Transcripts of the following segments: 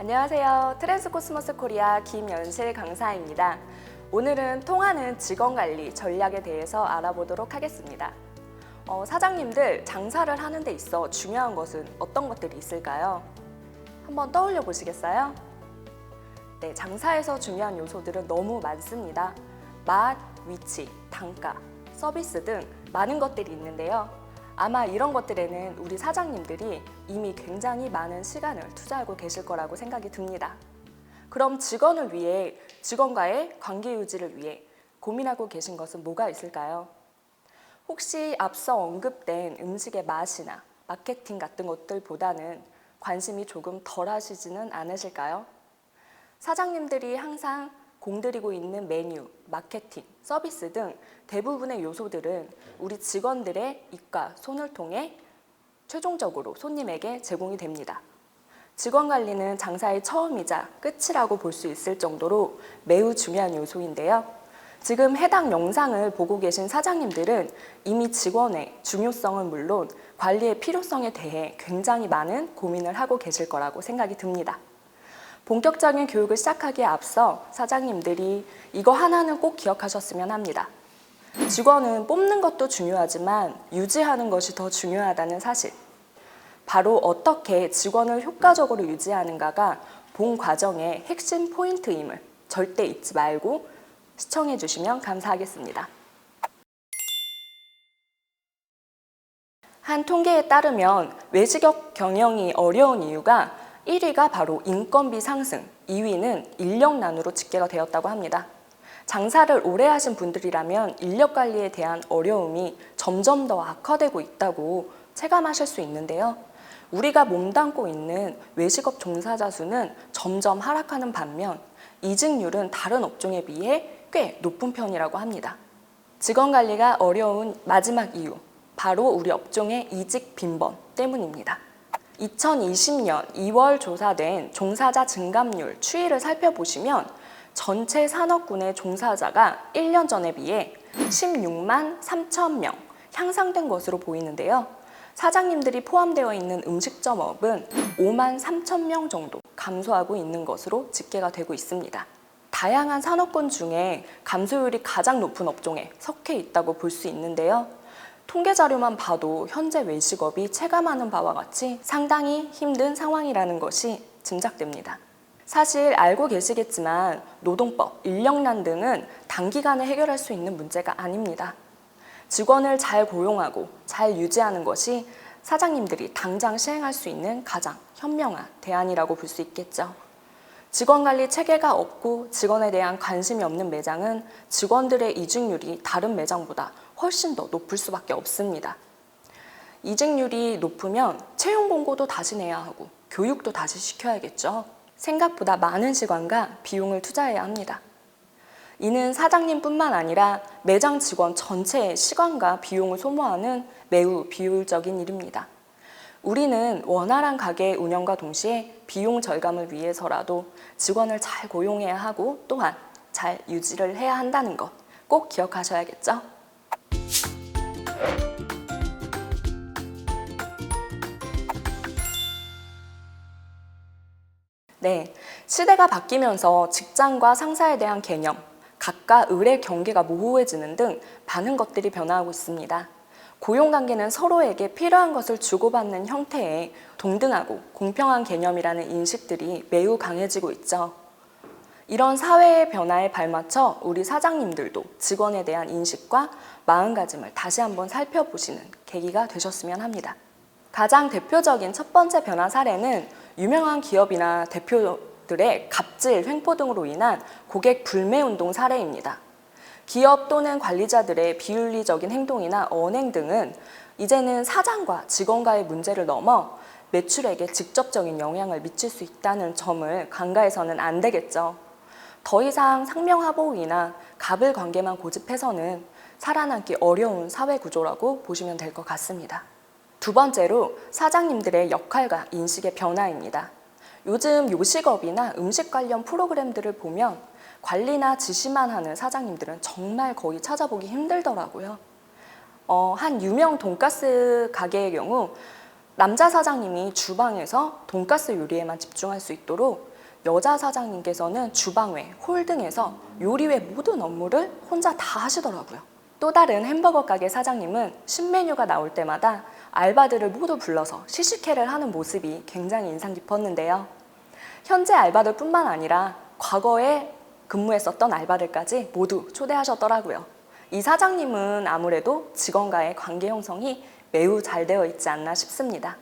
안녕하세요. 트랜스코스모스 코리아 김연실 강사입니다. 오늘은 통하는 직원관리 전략에 대해서 알아보도록 하겠습니다. 사장님들 장사를 하는 데 있어 중요한 것은 어떤 것들이 있을까요? 한번 떠올려 보시겠어요? 네, 장사에서 중요한 요소들은 너무 많습니다. 맛, 위치, 단가, 서비스 등 많은 것들이 있는데요. 아마 이런 것들에는 우리 사장님들이 이미 굉장히 많은 시간을 투자하고 계실 거라고 생각이 듭니다. 그럼 직원을 위해, 직원과의 관계 유지를 위해 고민하고 계신 것은 뭐가 있을까요? 혹시 앞서 언급된 음식의 맛이나 마케팅 같은 것들보다는 관심이 조금 덜 하시지는 않으실까요? 사장님들이 항상 공들이고 있는 메뉴, 마케팅, 서비스 등 대부분의 요소들은 우리 직원들의 입과 손을 통해 최종적으로 손님에게 제공이 됩니다. 직원 관리는 장사의 처음이자 끝이라고 볼 수 있을 정도로 매우 중요한 요소인데요. 지금 해당 영상을 보고 계신 사장님들은 이미 직원의 중요성은 물론 관리의 필요성에 대해 굉장히 많은 고민을 하고 계실 거라고 생각이 듭니다. 본격적인 교육을 시작하기에 앞서 사장님들이 이거 하나는 꼭 기억하셨으면 합니다. 직원은 뽑는 것도 중요하지만 유지하는 것이 더 중요하다는 사실. 바로 어떻게 직원을 효과적으로 유지하는가가 본 과정의 핵심 포인트임을 절대 잊지 말고 시청해 주시면 감사하겠습니다. 한 통계에 따르면 외식업 경영이 어려운 이유가 1위가 바로 인건비 상승, 2위는 인력난으로 집계가 되었다고 합니다. 장사를 오래 하신 분들이라면 인력 관리에 대한 어려움이 점점 더 악화되고 있다고 체감하실 수 있는데요. 우리가 몸담고 있는 외식업 종사자 수는 점점 하락하는 반면 이직률은 다른 업종에 비해 꽤 높은 편이라고 합니다. 직원 관리가 어려운 마지막 이유, 바로 우리 업종의 이직 빈번 때문입니다. 2020년 2월 조사된 종사자 증감률 추이를 살펴보시면 전체 산업군의 종사자가 1년 전에 비해 16만 3천 명 향상된 것으로 보이는데요. 사장님들이 포함되어 있는 음식점업은 5만 3천 명 정도 감소하고 있는 것으로 집계가 되고 있습니다. 다양한 산업군 중에 감소율이 가장 높은 업종에 속해 있다고 볼 수 있는데요. 통계 자료만 봐도 현재 외식업이 체감하는 바와 같이 상당히 힘든 상황이라는 것이 짐작됩니다. 사실 알고 계시겠지만 노동법, 인력난 등은 단기간에 해결할 수 있는 문제가 아닙니다. 직원을 잘 고용하고 잘 유지하는 것이 사장님들이 당장 시행할 수 있는 가장 현명한 대안이라고 볼 수 있겠죠. 직원 관리 체계가 없고 직원에 대한 관심이 없는 매장은 직원들의 이직률이 다른 매장보다 훨씬 더 높을 수밖에 없습니다. 이직률이 높으면 채용 공고도 다시 내야 하고 교육도 다시 시켜야겠죠. 생각보다 많은 시간과 비용을 투자해야 합니다. 이는 사장님뿐만 아니라 매장 직원 전체의 시간과 비용을 소모하는 매우 비효율적인 일입니다. 우리는 원활한 가게 운영과 동시에 비용 절감을 위해서라도 직원을 잘 고용해야 하고 또한 잘 유지를 해야 한다는 것 꼭 기억하셔야겠죠? 네, 시대가 바뀌면서 직장과 상사에 대한 개념, 각과 을의 경계가 모호해지는 등 많은 것들이 변화하고 있습니다. 고용관계는 서로에게 필요한 것을 주고받는 형태의 동등하고 공평한 개념이라는 인식들이 매우 강해지고 있죠. 이런 사회의 변화에 발맞춰 우리 사장님들도 직원에 대한 인식과 마음가짐을 다시 한번 살펴보시는 계기가 되셨으면 합니다. 가장 대표적인 첫 번째 변화 사례는 유명한 기업이나 대표들의 갑질, 횡포 등으로 인한 고객 불매 운동 사례입니다. 기업 또는 관리자들의 비윤리적인 행동이나 언행 등은 이제는 사장과 직원과의 문제를 넘어 매출액에 직접적인 영향을 미칠 수 있다는 점을 간과해서는 안 되겠죠. 더 이상 상명하복이나 갑을 관계만 고집해서는 살아남기 어려운 사회 구조라고 보시면 될 것 같습니다. 두 번째로 사장님들의 역할과 인식의 변화입니다. 요즘 요식업이나 음식 관련 프로그램들을 보면 관리나 지시만 하는 사장님들은 정말 거의 찾아보기 힘들더라고요. 한 유명 돈가스 가게의 경우 남자 사장님이 주방에서 돈가스 요리에만 집중할 수 있도록 여자 사장님께서는 주방외, 홀 등에서 요리 외 모든 업무를 혼자 다 하시더라고요. 또 다른 햄버거 가게 사장님은 신메뉴가 나올 때마다 알바들을 모두 불러서 시식회를 하는 모습이 굉장히 인상 깊었는데요. 현재 알바들뿐만 아니라 과거에 근무했었던 알바들까지 모두 초대하셨더라고요. 이 사장님은 아무래도 직원과의 관계 형성이 매우 잘 되어 있지 않나 싶습니다.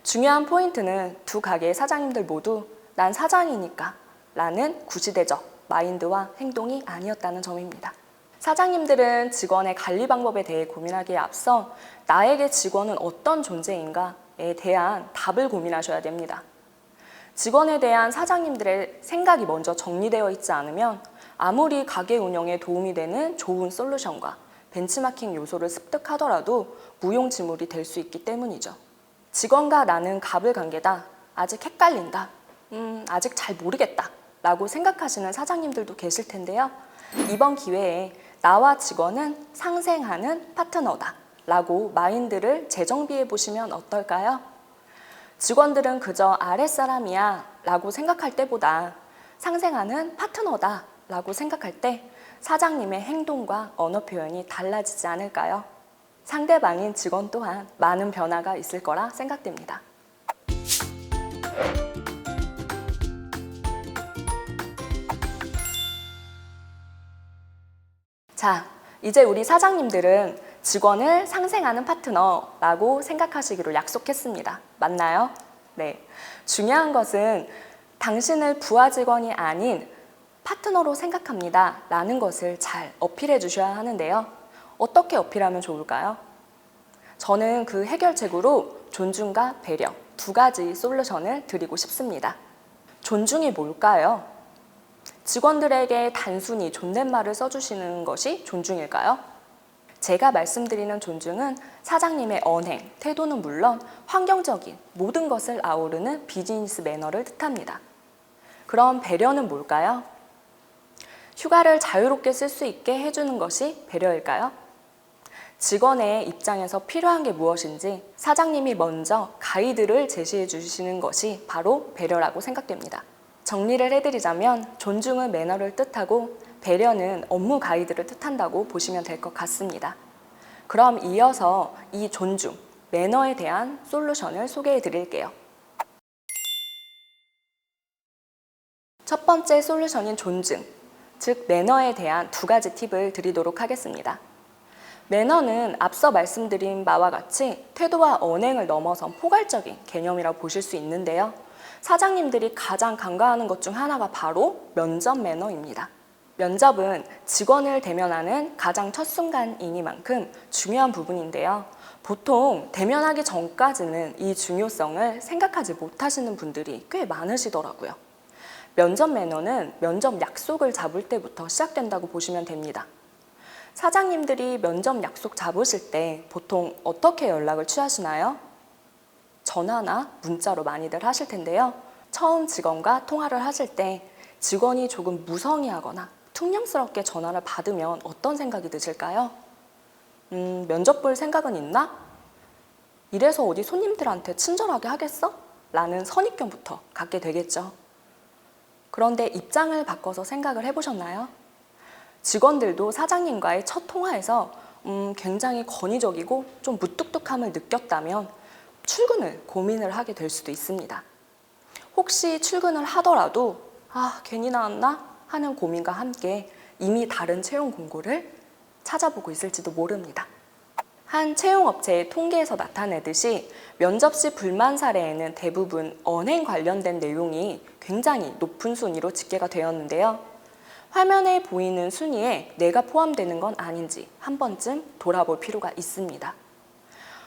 중요한 포인트는 두 가게의 사장님들 모두 난 사장이니까 라는 구시대적 마인드와 행동이 아니었다는 점입니다. 사장님들은 직원의 관리 방법에 대해 고민하기에 앞서 나에게 직원은 어떤 존재인가에 대한 답을 고민하셔야 됩니다. 직원에 대한 사장님들의 생각이 먼저 정리되어 있지 않으면 아무리 가게 운영에 도움이 되는 좋은 솔루션과 벤치마킹 요소를 습득하더라도 무용지물이 될 수 있기 때문이죠. 직원과 나는 갑을 관계다. 아직 헷갈린다. 아직 잘 모르겠다. 라고 생각하시는 사장님들도 계실 텐데요. 이번 기회에 나와 직원은 상생하는 파트너다. 라고 마인드를 재정비해 보시면 어떨까요? 직원들은 그저 아랫사람이야. 라고 생각할 때보다 상생하는 파트너다. 라고 생각할 때 사장님의 행동과 언어 표현이 달라지지 않을까요? 상대방인 직원 또한 많은 변화가 있을 거라 생각됩니다. 자, 이제 우리 사장님들은 직원을 상생하는 파트너라고 생각하시기로 약속했습니다. 맞나요? 네. 중요한 것은 당신을 부하 직원이 아닌 파트너로 생각합니다. 라는 것을 잘 어필해 주셔야 하는데요. 어떻게 어필하면 좋을까요? 저는 그 해결책으로 존중과 배려 두 가지 솔루션을 드리고 싶습니다. 존중이 뭘까요? 직원들에게 단순히 존댓말을 써주시는 것이 존중일까요? 제가 말씀드리는 존중은 사장님의 언행, 태도는 물론 환경적인 모든 것을 아우르는 비즈니스 매너를 뜻합니다. 그럼 배려는 뭘까요? 휴가를 자유롭게 쓸 수 있게 해주는 것이 배려일까요? 직원의 입장에서 필요한 게 무엇인지 사장님이 먼저 가이드를 제시해 주시는 것이 바로 배려라고 생각됩니다. 정리를 해드리자면 존중은 매너를 뜻하고 배려는 업무 가이드를 뜻한다고 보시면 될 것 같습니다. 그럼 이어서 이 존중, 매너에 대한 솔루션을 소개해 드릴게요. 첫 번째 솔루션인 존중, 즉 매너에 대한 두 가지 팁을 드리도록 하겠습니다. 매너는 앞서 말씀드린 바와 같이 태도와 언행을 넘어선 포괄적인 개념이라고 보실 수 있는데요. 사장님들이 가장 간과하는 것 중 하나가 바로 면접 매너입니다. 면접은 직원을 대면하는 가장 첫 순간이니만큼 중요한 부분인데요. 보통 대면하기 전까지는 이 중요성을 생각하지 못하시는 분들이 꽤 많으시더라고요. 면접 매너는 면접 약속을 잡을 때부터 시작된다고 보시면 됩니다. 사장님들이 면접 약속 잡으실 때 보통 어떻게 연락을 취하시나요? 전화나 문자로 많이들 하실 텐데요. 처음 직원과 통화를 하실 때 직원이 조금 무성의하거나 퉁명스럽게 전화를 받으면 어떤 생각이 드실까요? 면접 볼 생각은 있나? 이래서 어디 손님들한테 친절하게 하겠어? 라는 선입견부터 갖게 되겠죠. 그런데 입장을 바꿔서 생각을 해보셨나요? 직원들도 사장님과의 첫 통화에서 굉장히 권위적이고 좀 무뚝뚝함을 느꼈다면 출근을 고민을 하게 될 수도 있습니다. 혹시 출근을 하더라도 괜히 나왔나? 하는 고민과 함께 이미 다른 채용 공고를 찾아보고 있을지도 모릅니다. 한 채용업체의 통계에서 나타내듯이 면접 시 불만 사례에는 대부분 언행 관련된 내용이 굉장히 높은 순위로 집계가 되었는데요. 화면에 보이는 순위에 내가 포함되는 건 아닌지 한 번쯤 돌아볼 필요가 있습니다.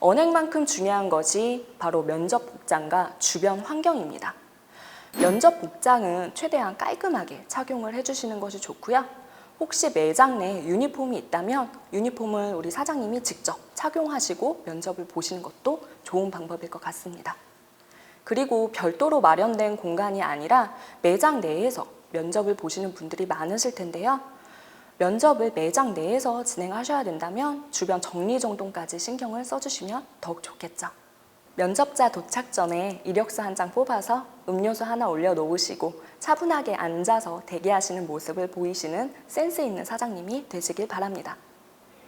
언행만큼 중요한 것이 바로 면접 복장과 주변 환경입니다. 면접 복장은 최대한 깔끔하게 착용을 해주시는 것이 좋고요. 혹시 매장 내에 유니폼이 있다면 유니폼을 우리 사장님이 직접 착용하시고 면접을 보시는 것도 좋은 방법일 것 같습니다. 그리고 별도로 마련된 공간이 아니라 매장 내에서 면접을 보시는 분들이 많으실 텐데요. 면접을 매장 내에서 진행하셔야 된다면 주변 정리정돈까지 신경을 써주시면 더욱 좋겠죠. 면접자 도착 전에 이력서 한 장 뽑아서 음료수 하나 올려놓으시고 차분하게 앉아서 대기하시는 모습을 보이시는 센스 있는 사장님이 되시길 바랍니다.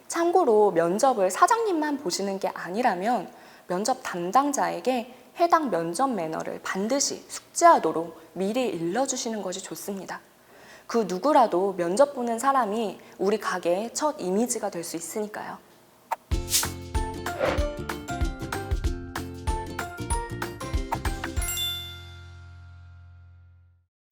참고로 면접을 사장님만 보시는 게 아니라면 면접 담당자에게 해당 면접 매너를 반드시 숙지하도록 미리 일러주시는 것이 좋습니다. 그 누구라도 면접 보는 사람이 우리 가게의 첫 이미지가 될 수 있으니까요.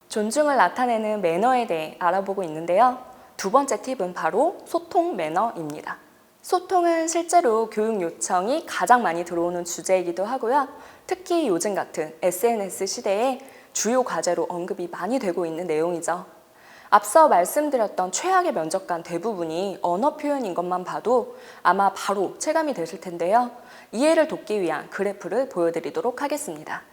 존중을 나타내는 매너에 대해 알아보고 있는데요. 두 번째 팁은 바로 소통 매너입니다. 소통은 실제로 교육 요청이 가장 많이 들어오는 주제이기도 하고요. 특히 요즘 같은 SNS 시대에 주요 과제로 언급이 많이 되고 있는 내용이죠. 앞서 말씀드렸던 최악의 면접관 대부분이 언어 표현인 것만 봐도 아마 바로 체감이 되실 텐데요. 이해를 돕기 위한 그래프를 보여드리도록 하겠습니다.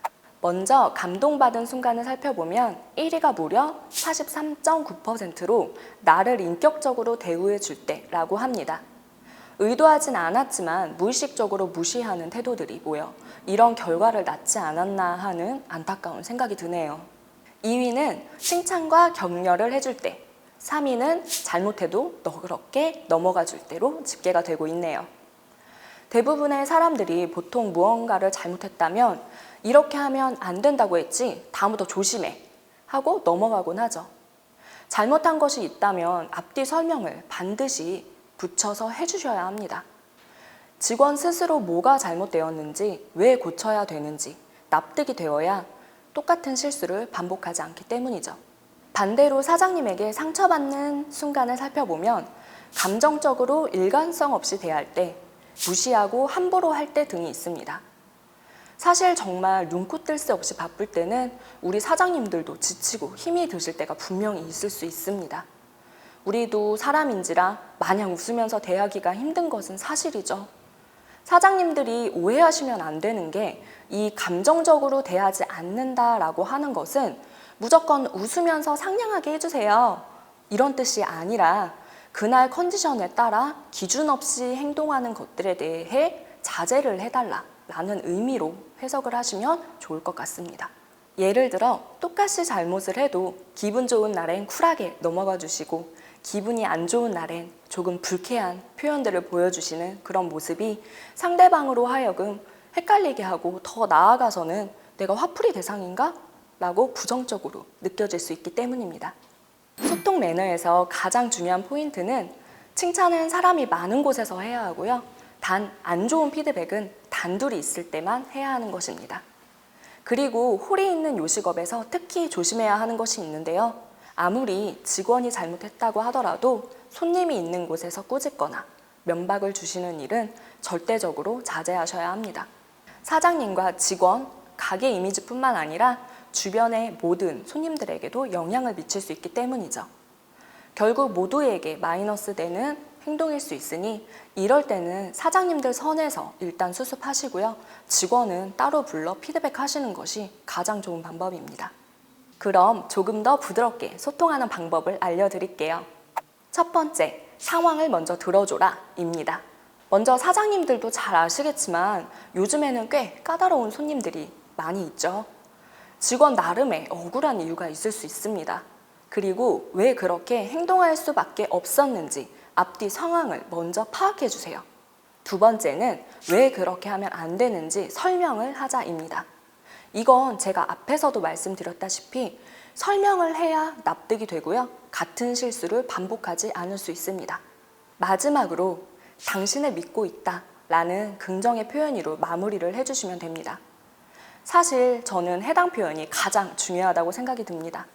먼저 감동받은 순간을 살펴보면 1위가 무려 43.9%로 나를 인격적으로 대우해 줄 때라고 합니다. 의도하진 않았지만 무의식적으로 무시하는 태도들이 모여 이런 결과를 낳지 않았나 하는 안타까운 생각이 드네요. 2위는 칭찬과 격려를 해줄 때, 3위는 잘못해도 너그럽게 넘어가 줄 때로 집계가 되고 있네요. 대부분의 사람들이 보통 무언가를 잘못했다면 이렇게 하면 안 된다고 했지, 다음부터 조심해 하고 넘어가곤 하죠. 잘못한 것이 있다면 앞뒤 설명을 반드시 붙여서 해주셔야 합니다. 직원 스스로 뭐가 잘못되었는지, 왜 고쳐야 되는지 납득이 되어야 똑같은 실수를 반복하지 않기 때문이죠. 반대로 사장님에게 상처받는 순간을 살펴보면 감정적으로 일관성 없이 대할 때, 무시하고 함부로 할 때 등이 있습니다. 사실 정말 눈코 뜰 새 없이 바쁠 때는 우리 사장님들도 지치고 힘이 드실 때가 분명히 있을 수 있습니다. 우리도 사람인지라 마냥 웃으면서 대하기가 힘든 것은 사실이죠. 사장님들이 오해하시면 안 되는 게 이 감정적으로 대하지 않는다라고 하는 것은 무조건 웃으면서 상냥하게 해주세요, 이런 뜻이 아니라 그날 컨디션에 따라 기준 없이 행동하는 것들에 대해 자제를 해달라라는 의미로 해석을 하시면 좋을 것 같습니다. 예를 들어 똑같이 잘못을 해도 기분 좋은 날엔 쿨하게 넘어가 주시고 기분이 안 좋은 날엔 조금 불쾌한 표현들을 보여주시는 그런 모습이 상대방으로 하여금 헷갈리게 하고 더 나아가서는 내가 화풀이 대상인가? 라고 부정적으로 느껴질 수 있기 때문입니다. 소통 매너에서 가장 중요한 포인트는 칭찬은 사람이 많은 곳에서 해야 하고요. 단 안 좋은 피드백은 단둘이 있을 때만 해야 하는 것입니다. 그리고 홀이 있는 요식업에서 특히 조심해야 하는 것이 있는데요. 아무리 직원이 잘못했다고 하더라도 손님이 있는 곳에서 꾸짖거나 면박을 주시는 일은 절대적으로 자제하셔야 합니다. 사장님과 직원, 가게 이미지뿐만 아니라 주변의 모든 손님들에게도 영향을 미칠 수 있기 때문이죠. 결국 모두에게 마이너스 되는 행동일 수 있으니 이럴 때는 사장님들 선에서 일단 수습하시고요. 직원은 따로 불러 피드백하시는 것이 가장 좋은 방법입니다. 그럼 조금 더 부드럽게 소통하는 방법을 알려드릴게요. 첫 번째, 상황을 먼저 들어줘라 입니다. 먼저 사장님들도 잘 아시겠지만 요즘에는 꽤 까다로운 손님들이 많이 있죠. 직원 나름의 억울한 이유가 있을 수 있습니다. 그리고 왜 그렇게 행동할 수밖에 없었는지 앞뒤 상황을 먼저 파악해 주세요. 두 번째는 왜 그렇게 하면 안 되는지 설명을 하자입니다. 이건 제가 앞에서도 말씀드렸다시피 설명을 해야 납득이 되고요. 같은 실수를 반복하지 않을 수 있습니다. 마지막으로 당신을 믿고 있다 라는 긍정의 표현으로 마무리를 해주시면 됩니다. 사실 저는 해당 표현이 가장 중요하다고 생각이 듭니다.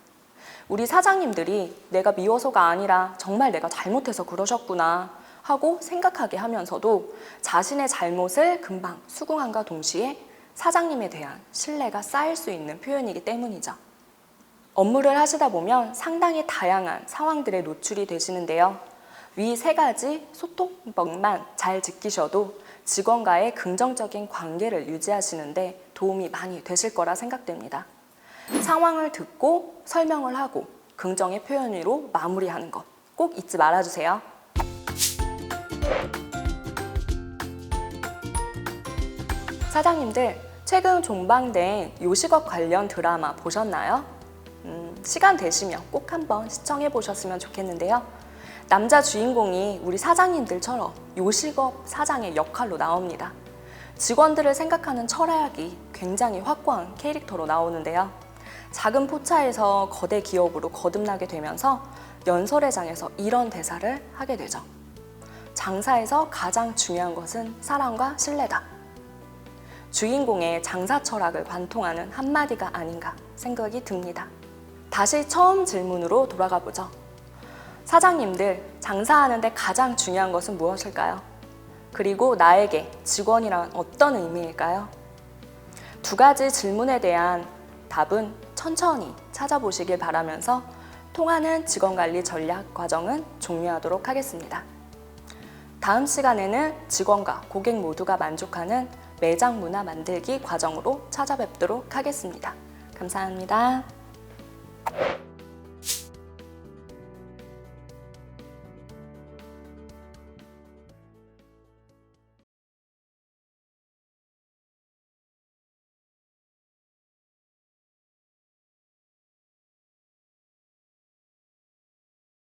우리 사장님들이 내가 미워서가 아니라 정말 내가 잘못해서 그러셨구나 하고 생각하게 하면서도 자신의 잘못을 금방 수긍함과 동시에 사장님에 대한 신뢰가 쌓일 수 있는 표현이기 때문이죠. 업무를 하시다 보면 상당히 다양한 상황들에 노출이 되시는데요. 위 세 가지 소통법만 잘 지키셔도 직원과의 긍정적인 관계를 유지하시는데 도움이 많이 되실 거라 생각됩니다. 상황을 듣고 설명을 하고 긍정의 표현으로 마무리하는 것 꼭 잊지 말아주세요. 사장님들, 최근 종방된 요식업 관련 드라마 보셨나요? 시간 되시면 꼭 한번 시청해 보셨으면 좋겠는데요. 남자 주인공이 우리 사장님들처럼 요식업 사장의 역할로 나옵니다. 직원들을 생각하는 철학이 굉장히 확고한 캐릭터로 나오는데요. 작은 포차에서 거대 기업으로 거듭나게 되면서 연설회장에서 이런 대사를 하게 되죠. 장사에서 가장 중요한 것은 사랑과 신뢰다. 주인공의 장사 철학을 관통하는 한마디가 아닌가 생각이 듭니다. 다시 처음 질문으로 돌아가 보죠. 사장님들, 장사하는데 가장 중요한 것은 무엇일까요? 그리고 나에게 직원이란 어떤 의미일까요? 두 가지 질문에 대한 답은 천천히 찾아보시길 바라면서 통하는 직원관리 전략 과정은 종료하도록 하겠습니다. 다음 시간에는 직원과 고객 모두가 만족하는 매장 문화 만들기 과정으로 찾아뵙도록 하겠습니다. 감사합니다.